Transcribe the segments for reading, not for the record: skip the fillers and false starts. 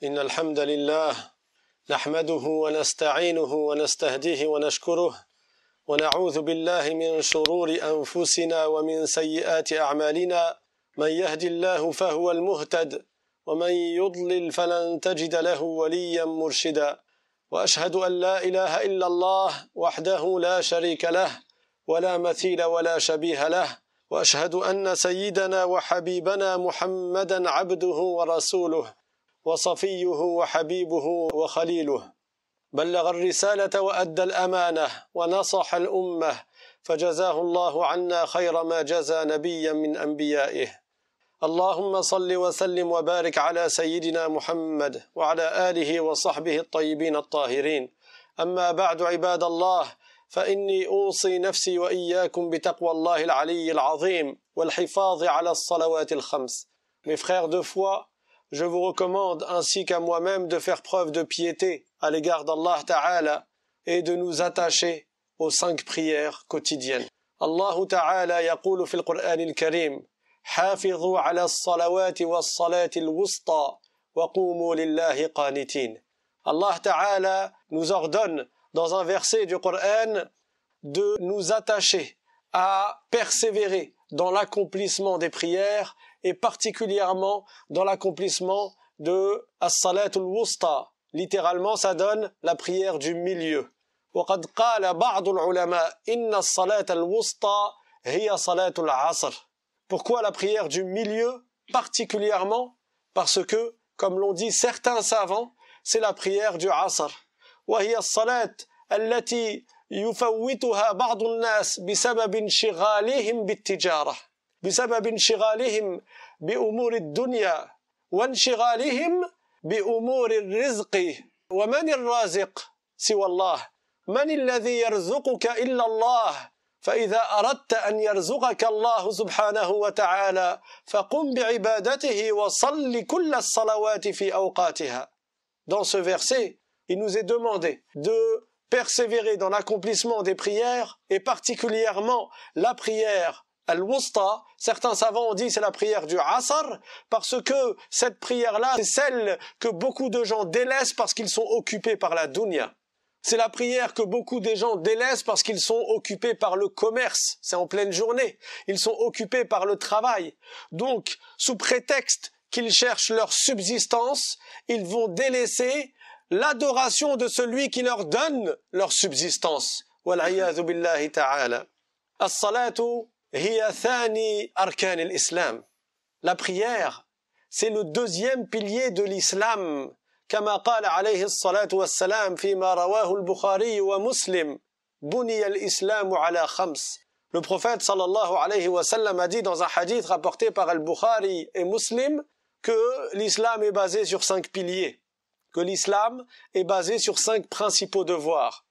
إن الحمد لله نحمده ونستعينه ونستهديه ونشكره ونعوذ بالله من شرور أنفسنا ومن سيئات أعمالنا من يهد الله فهو المهتد ومن يضلل فلن تجد له وليا مرشدا وأشهد أن لا إله إلا الله وحده لا شريك له ولا مثيل ولا شبيه له وأشهد أن سيدنا وحبيبنا محمدا عبده ورسوله وصفيه وحبيبه وخليله بلغ الرسالة وأدى الأمانة ونصح الأمة فجزاه الله عنا خير ما جزى نبيا من أنبيائه اللهم صل وسلم وبارك على سيدنا محمد وعلى آله وصحبه الطيبين الطاهرين أما بعد عباد الله فإني أوصي نفسي وإياكم بتقوى الله العلي العظيم والحفاظ على الصلوات الخمس. Mes frères de foi, je vous recommande ainsi qu'à moi-même de faire preuve de piété à l'égard d'Allah Ta'ala et de nous attacher aux 5 prières quotidiennes. Allah Ta'ala yaqulu fil Qur'an al-Karim حافظوا على الصلوات والصلاة الوسطى وقوموا لله قانتين. Allah Ta'ala nous ordonne dans un verset du Coran de nous attacher à persévérer dans l'accomplissement des prières et particulièrement dans l'accomplissement de as-salat al-wusta. Littéralement, ça donne la prière du milieu. وقد قال بعض العلماء إن الصلاة الوسطى هي صلاة العصر. Pourquoi la prière du milieu particulièrement? Parce que, comme l'ont dit certains savants, c'est la prière du Asr. وهي الصلاة التي يفوتها بعض الناس بسبب انشغالهم بالتجارة بسبب انشغالهم بأمور الدنيا وانشغالهم بأمور الرزق ومن الرازق سوى الله من الذي يرزقك إلا الله فإذا أردت أن يرزقك الله سبحانه وتعالى فقم بعبادته وصل كل الصلوات في أوقاتها. Dans ce verset, il nous est demandé de persévérer dans l'accomplissement des prières et particulièrement la prière al-wusta. Certains savants ont dit c'est la prière du Asr parce que cette prière-là, c'est celle que beaucoup de gens délaissent parce qu'ils sont occupés par la dunya. C'est la prière que beaucoup de gens délaissent parce qu'ils sont occupés par le commerce. C'est en pleine journée. Ils sont occupés par le travail. Donc, sous prétexte qu'ils cherchent leur subsistance, ils vont délaisser l'adoration de celui qui leur donne leur subsistance. Wal'iyadhu billahi ta'ala. As-salatu hiya thani arkan al-islam. La prière, c'est le deuxième pilier de l'islam. كما قال عليه الصلاة والسلام فيما رواه البخاري ومسلم بني الإسلام على 5. Le prophète sallallahu alayhi wa sallam a dit dans un hadith rapporté par Al-Bukhari et Muslim que l'islam est basé sur 5 piliers, que l'islam est basé sur 5 principaux devoirs.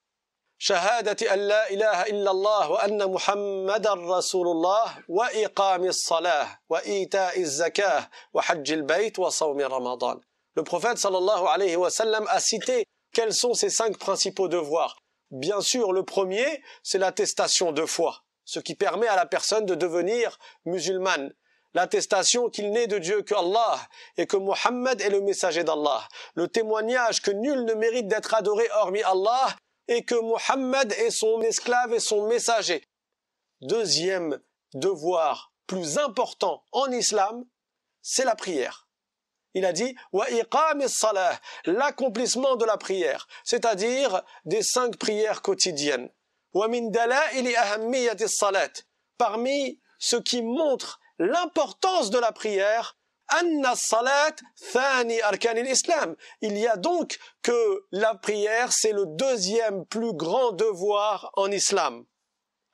شهادة أن لا إله إلا الله وأن محمدا رسول الله وإقام الصلاة وإيتاء الزكاة وحج البيت وصوم رمضان. Le prophète sallallahu alayhi wa sallam a cité quels sont ces 5 principaux devoirs. Bien sûr, le premier, c'est l'attestation de foi, ce qui permet à la personne de devenir musulmane. L'attestation qu'il n'est de Dieu que Allah et que Muhammad est le messager d'Allah. Le témoignage que nul ne mérite d'être adoré hormis Allah et que Muhammad est son esclave et son messager. Deuxième devoir plus important en islam, c'est la prière. Il a dit « Wa iqam as-salah », l'accomplissement de la prière, c'est-à-dire des 5 prières quotidiennes. « Wa min dalaili ahammiyati as-salat », parmi ce qui montre l'importance de la prière, « Anna as-salat thani arkan al-islam ». Il y a donc que la prière, c'est le deuxième plus grand devoir en islam,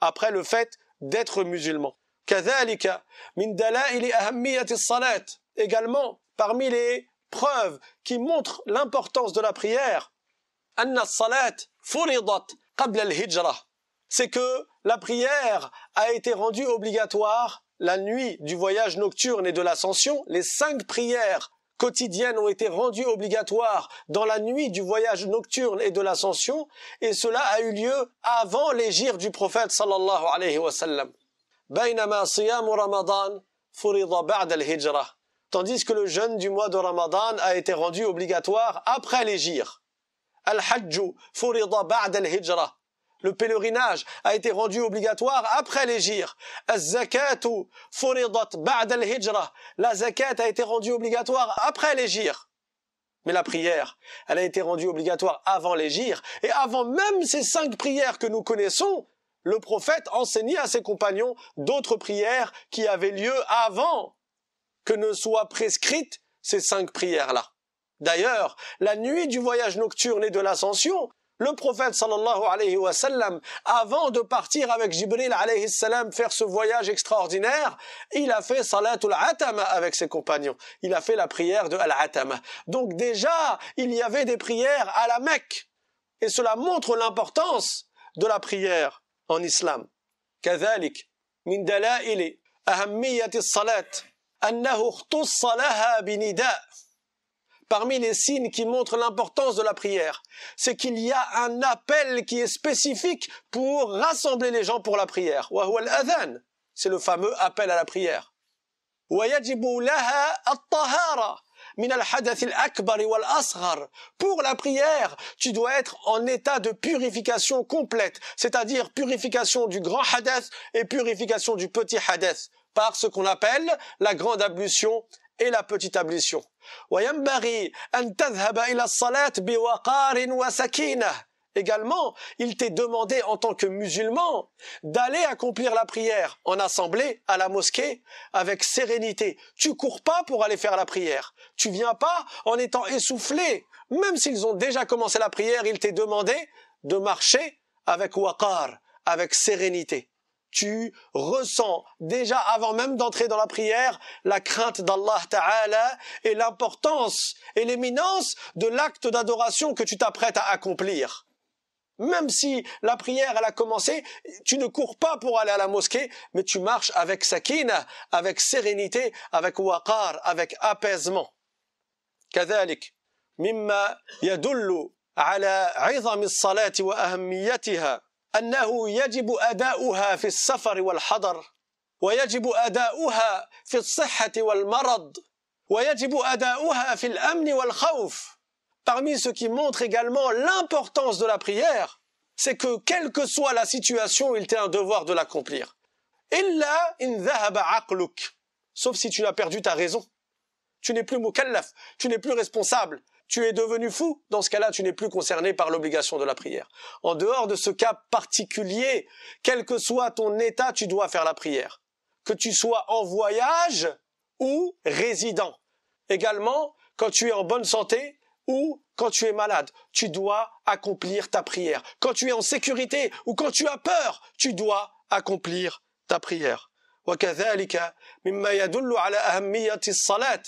après le fait d'être musulman. « Kadhalika min dalaili ahammiyati as-salat » également, parmi les preuves qui montrent l'importance de la prière, anna as-salat furidat qabla al-hijra, c'est que la prière a été rendue obligatoire la nuit du voyage nocturne et de l'ascension. Les 5 prières quotidiennes ont été rendues obligatoires dans la nuit du voyage nocturne et de l'ascension, et cela a eu lieu avant l'hégire du prophète sallallahu alayhi wa sallam. Baynama siyamu Ramadan furida ba'da al-hijra tandis que le jeûne du mois de Ramadan a été rendu obligatoire après l'hégire. Al-Hajju furida ba'da al-hijra. Le pèlerinage a été rendu obligatoire après l'hégire. Az-zakatu furidat ba'da al-hijra. La zakat a été rendue obligatoire après l'hégire. Mais la prière, elle a été rendue obligatoire avant l'hégire. Et avant même ces 5 prières que nous connaissons, le prophète enseignait à ses compagnons d'autres prières qui avaient lieu avant que ne soient prescrites ces 5 prières-là. D'ailleurs, la nuit du voyage nocturne et de l'ascension, le prophète sallallahu alayhi wa sallam, avant de partir avec Jibril alayhi salam faire ce voyage extraordinaire, il a fait salatul atama avec ses compagnons. Il a fait la prière de al-atama. Donc déjà, il y avait des prières à la Mecque. Et cela montre l'importance de la prière en islam. كذلك من دلائل أهمية الصلاة أنه اختص لها بنداء. Parmi les signes qui montrent l'importance de la prière, c'est qu'il y a un appel qui est spécifique pour rassembler les gens pour la prière. وهو الأذان, c'est le fameux appel à la prière. ويجب لها الطهارة من الحدث الأكبر والأصغر. Pour la prière, tu dois être en état de purification complète, c'est-à-dire purification du grand hadith et purification du petit hadith, par ce qu'on appelle la grande ablution et la petite ablution. وينبغي أن تذهب إلى الصلاة بوقار وسكينة. Également, il t'est demandé en tant que musulman d'aller accomplir la prière en assemblée à la mosquée avec sérénité. Tu cours pas pour aller faire la prière. Tu viens pas en étant essoufflé. Même s'ils ont déjà commencé la prière, il t'est demandé de marcher avec waqar, avec sérénité. Tu ressens déjà avant même d'entrer dans la prière la crainte d'Allah Ta'ala et l'importance et l'éminence de l'acte d'adoration que tu t'apprêtes à accomplir. Même si la prière elle a commencé, tu ne cours pas pour aller à la mosquée, mais tu marches avec sakina, avec sérénité, avec waqar, avec apaisement. كذلك مما يدل على عظم الصلاة وأهميتها أنه يجب أداؤها في السفر والحضر ويجب أداؤها في الصحة والمرض ويجب أداؤها في الأمن والخوف. Parmi ce qui montre également l'importance de la prière, c'est que quelle que soit la situation, il t'est un devoir de l'accomplir. إلا إن ذهب عقلك. Sauf si tu as perdu ta raison. Tu n'es plus mukallaf, tu n'es plus responsable. Tu es devenu fou, dans ce cas-là, tu n'es plus concerné par l'obligation de la prière. En dehors de ce cas particulier, quel que soit ton état, tu dois faire la prière. Que tu sois en voyage ou résident. Également, quand tu es en bonne santé ou quand tu es malade, tu dois accomplir ta prière. Quand tu es en sécurité ou quand tu as peur, tu dois accomplir ta prière. وكذلك مما يدل على أهمية الصلاة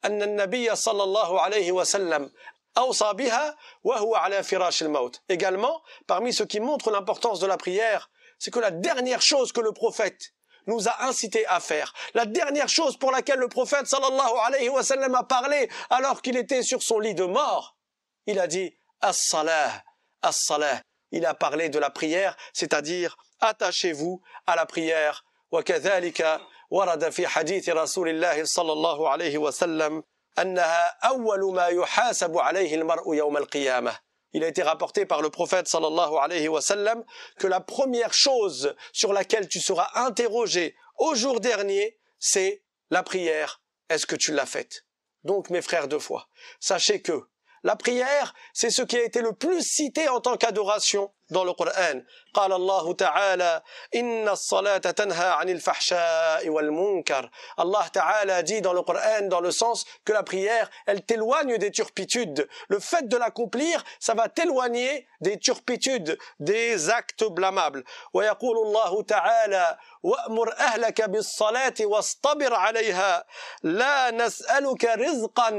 أن النبي صلى الله عليه وسلم أوصى بها وهو على فراش الموت. Également, parmi ce qui montre l'importance de la prière, c'est que la dernière chose que le prophète nous a incité à faire, la dernière chose pour laquelle le prophète sallallahu alayhi wa sallam a parlé alors qu'il était sur son lit de mort, il a dit as-salah, as-salah. Il a parlé de la prière, c'est-à-dire attachez-vous à la prière. وكذلك ورد في حديث رسول الله صلى الله عليه وسلم أنها أول ما يحاسب عليه المرء يوم القيامة. Il a été rapporté par le prophète sallallahu alayhi wa sallam que la première chose sur laquelle tu seras interrogé au jour dernier, c'est la prière. Est-ce que tu l'as faite? Donc mes frères de foi, sachez que la prière, c'est ce qui a été le plus cité en tant qu'adoration dans le Coran. قال الله تعالى إن الصلاة تنهى عن الفحشاء والمنكر. Allah Ta'ala dit dans le Coran, dans le sens que la prière, elle t'éloigne des turpitudes. Le fait de l'accomplir, ça va t'éloigner des turpitudes, des actes blâmables. ويقول الله تعالى وأمر أهلك بالصلاة واصطبر عليها لا نسألك رزقا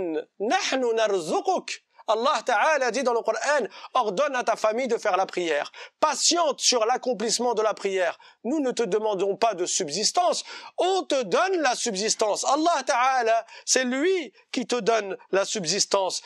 نحن نرزقك. Allah Ta'ala dit dans le Coran, ordonne à ta famille de faire la prière. Patiente sur l'accomplissement de la prière. Nous ne te demandons pas de subsistance, on te donne la subsistance. Allah Ta'ala, c'est lui qui te donne la subsistance.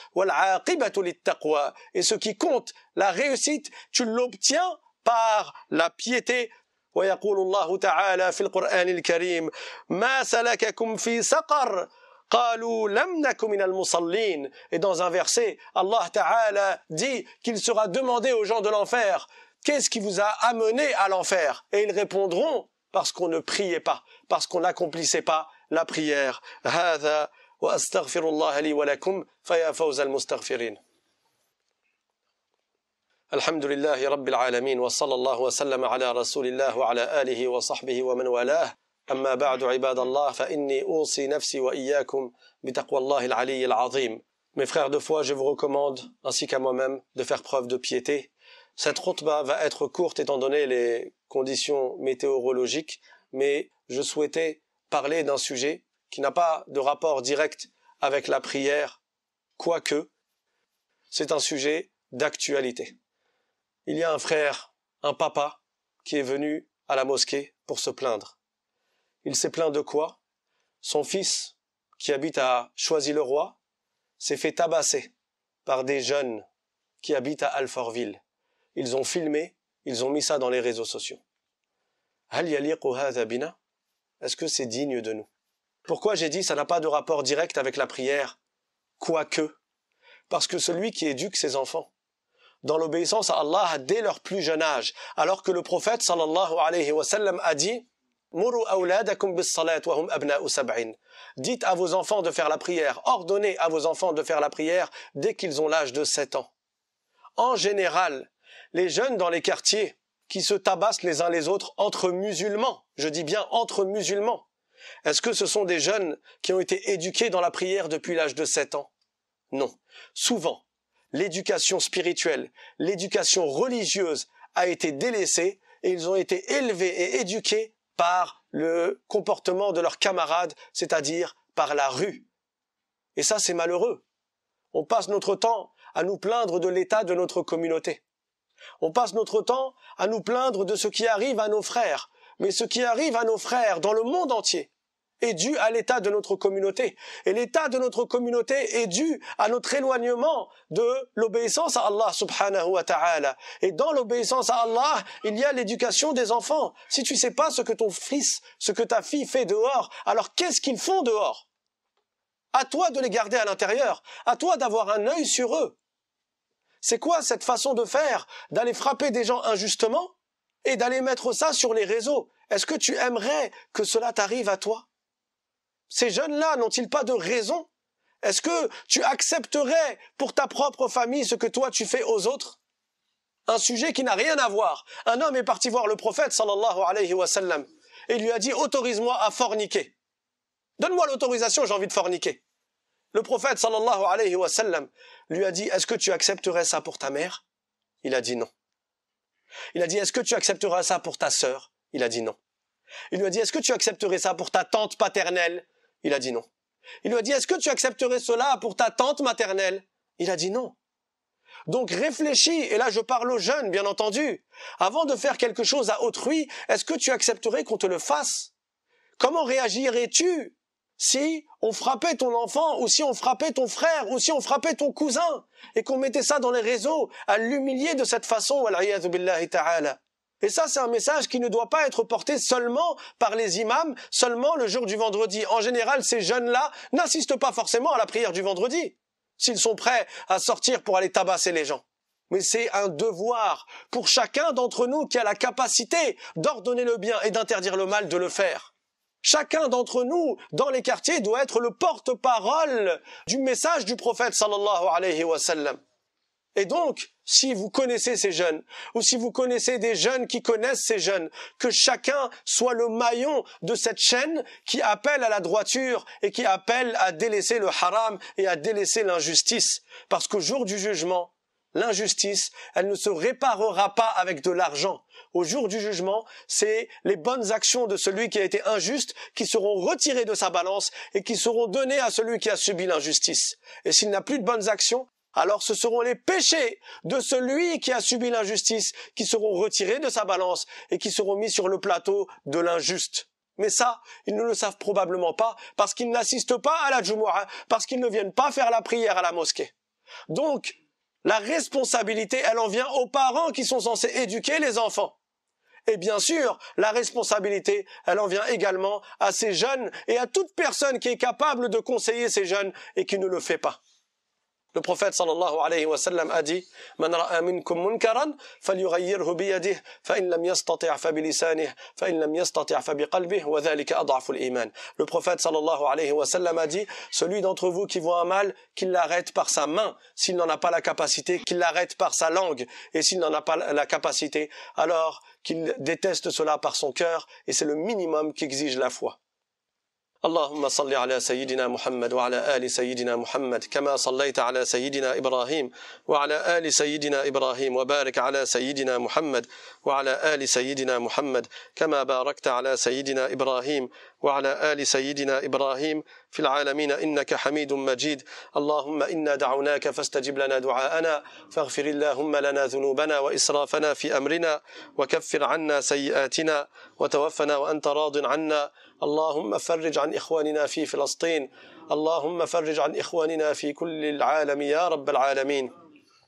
Et ce qui compte, la réussite, tu l'obtiens par la piété. ويقول الله تعالى في القرآن الكريم ما سلككم في سقر قالوا لم نك من المصلين. Et dans un verset, Allah Ta'ala dit qu'il sera demandé aux gens de l'enfer, qu'est-ce qui vous a amené à l'enfer? Et ils répondront, parce qu'on ne priait pas, parce qu'on n'accomplissait pas la prière. هذا وأستغفر الله لي ولكم فيا فوز المستغفرين. الحمد لله رب العالمين وصلى الله وسلم على رسول الله وعلى آله وصحبه ومن والاه. أما بعد عباد الله فإني أوصي نفسي وإياكم بتقوى الله العلي العظيم. Mes frères de foi, je vous recommande, ainsi qu'à moi-même, de faire preuve de piété. Cette khutba va être courte étant donné les conditions météorologiques, mais je souhaitais parler d'un sujet qui n'a pas de rapport direct avec la prière, quoique c'est un sujet d'actualité. Il y a un frère, un papa, qui est venu à la mosquée pour se plaindre. Il s'est plaint de quoi? Son fils, qui habite à Choisy-le-Roi, s'est fait tabasser par des jeunes qui habitent à Alfortville. Ils ont filmé, ils ont mis ça dans les réseaux sociaux. Hal yaliqu hadha bina? Est-ce que c'est digne de nous? Pourquoi j'ai dit ça n'a pas de rapport direct avec la prière? Quoique, parce que celui qui éduque ses enfants dans l'obéissance à Allah dès leur plus jeune âge, alors que le prophète sallallahu alayhi wa sallam a dit dites à vos enfants de faire la prière, ordonnez à vos enfants de faire la prière dès qu'ils ont l'âge de 7 ans. En général, les jeunes dans les quartiers qui se tabassent les uns les autres entre musulmans, je dis bien entre musulmans, est-ce que ce sont des jeunes qui ont été éduqués dans la prière depuis l'âge de 7 ans? Non. Souvent, l'éducation spirituelle, l'éducation religieuse a été délaissée et ils ont été élevés et éduqués par le comportement de leurs camarades, c'est-à-dire par la rue. Et ça, c'est malheureux. On passe notre temps à nous plaindre de l'état de notre communauté. On passe notre temps à nous plaindre de ce qui arrive à nos frères. Mais ce qui arrive à nos frères dans le monde entier est dû à l'état de notre communauté. Et l'état de notre communauté est dû à notre éloignement de l'obéissance à Allah subhanahu wa ta'ala. Et dans l'obéissance à Allah, il y a l'éducation des enfants. Si tu sais pas ce que ton fils, ce que ta fille fait dehors, alors qu'est-ce qu'ils font dehors? À toi de les garder à l'intérieur. À toi d'avoir un œil sur eux. C'est quoi cette façon de faire? D'aller frapper des gens injustement et d'aller mettre ça sur les réseaux? Est-ce que tu aimerais que cela t'arrive à toi? Ces jeunes-là n'ont-ils pas de raison? Est-ce que tu accepterais pour ta propre famille ce que toi tu fais aux autres? Un sujet qui n'a rien à voir. Un homme est parti voir le prophète sallallahu alayhi wa sallam et il lui a dit « Autorise-moi à forniquer. Donne-moi l'autorisation, j'ai envie de forniquer. » Le prophète sallallahu alayhi wa sallam lui a dit « Est-ce que tu accepterais ça pour ta mère ?» Il a dit non. Il a dit « Est-ce que tu accepterais ça pour ta sœur ?» Il a dit non. Il lui a dit « Est-ce que tu accepterais ça pour ta tante paternelle ?» Il a dit non. Il lui a dit « Est-ce que tu accepterais cela pour ta tante maternelle ?» Il a dit non. Donc réfléchis, et là je parle aux jeunes bien entendu, avant de faire quelque chose à autrui, est-ce que tu accepterais qu'on te le fasse? Comment réagirais-tu si on frappait ton enfant, ou si on frappait ton frère, ou si on frappait ton cousin, et qu'on mettait ça dans les réseaux, à l'humilier de cette façon, wal-'iyadhu billahi ta'ala. Et ça, c'est un message qui ne doit pas être porté seulement par les imams, seulement le jour du vendredi. En général, ces jeunes-là n'assistent pas forcément à la prière du vendredi, s'ils sont prêts à sortir pour aller tabasser les gens. Mais c'est un devoir pour chacun d'entre nous qui a la capacité d'ordonner le bien et d'interdire le mal de le faire. Chacun d'entre nous, dans les quartiers, doit être le porte-parole du message du prophète sallallahu alayhi wa sallam. Et donc, si vous connaissez ces jeunes, ou si vous connaissez des jeunes qui connaissent ces jeunes, que chacun soit le maillon de cette chaîne qui appelle à la droiture et qui appelle à délaisser le haram et à délaisser l'injustice. Parce qu'au jour du jugement, l'injustice, elle ne se réparera pas avec de l'argent. Au jour du jugement, c'est les bonnes actions de celui qui a été injuste qui seront retirées de sa balance et qui seront données à celui qui a subi l'injustice. Et s'il n'a plus de bonnes actions, alors ce seront les péchés de celui qui a subi l'injustice qui seront retirés de sa balance et qui seront mis sur le plateau de l'injuste. Mais ça, ils ne le savent probablement pas parce qu'ils n'assistent pas à la Jumu'ah, parce qu'ils ne viennent pas faire la prière à la mosquée. Donc, la responsabilité, elle en vient aux parents qui sont censés éduquer les enfants. Et bien sûr, la responsabilité, elle en vient également à ces jeunes et à toute personne qui est capable de conseiller ces jeunes et qui ne le fait pas. Le prophète sallallahu alayhi wa sallam a dit Man ra'a minkum munkaran falyughayyirhu biyadihi fa in lam yastati' fa bilisanihi fa in lam yastati' fa biqalbihi wa dhalika adhafu al-iman. Le prophète sallallahu alayhi wa sallam a dit celui d'entre vous qui voit un mal, qu'il l'arrête par sa main, s'il n'en a pas la capacité, qu'il l'arrête par sa langue, et s'il n'en a pas la capacité, alors qu'il déteste cela par son cœur, et c'est le minimum qu'exige la foi. اللهم صل على سيدنا محمد وعلى آل سيدنا محمد كما صليت على سيدنا إبراهيم وعلى آل سيدنا إبراهيم وبارك على سيدنا محمد وعلى آل سيدنا محمد كما باركت على سيدنا إبراهيم وعلى آل سيدنا إبراهيم في العالمين إنك حميد مجيد. اللهم إنا دعوناك فاستجب لنا دعاءنا فاغفر اللهم لنا ذنوبنا وإسرافنا في أمرنا وكفر عنا سيئاتنا وتوفنا وأنت راض عنا. اللهم فرج عن إخواننا في فلسطين. اللهم فرج عن إخواننا في كل العالم يا رب العالمين.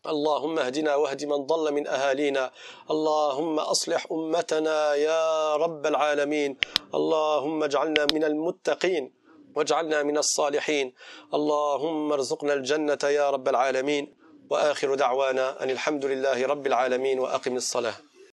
اللهم اهدنا واهد من ضل من أهالينا. اللهم أصلح أمتنا يا رب العالمين. اللهم اجعلنا من المتقين واجعلنا من الصالحين. اللهم ارزقنا الجنة يا رب العالمين. وآخر دعوانا أن الحمد لله رب العالمين وأقم الصلاة.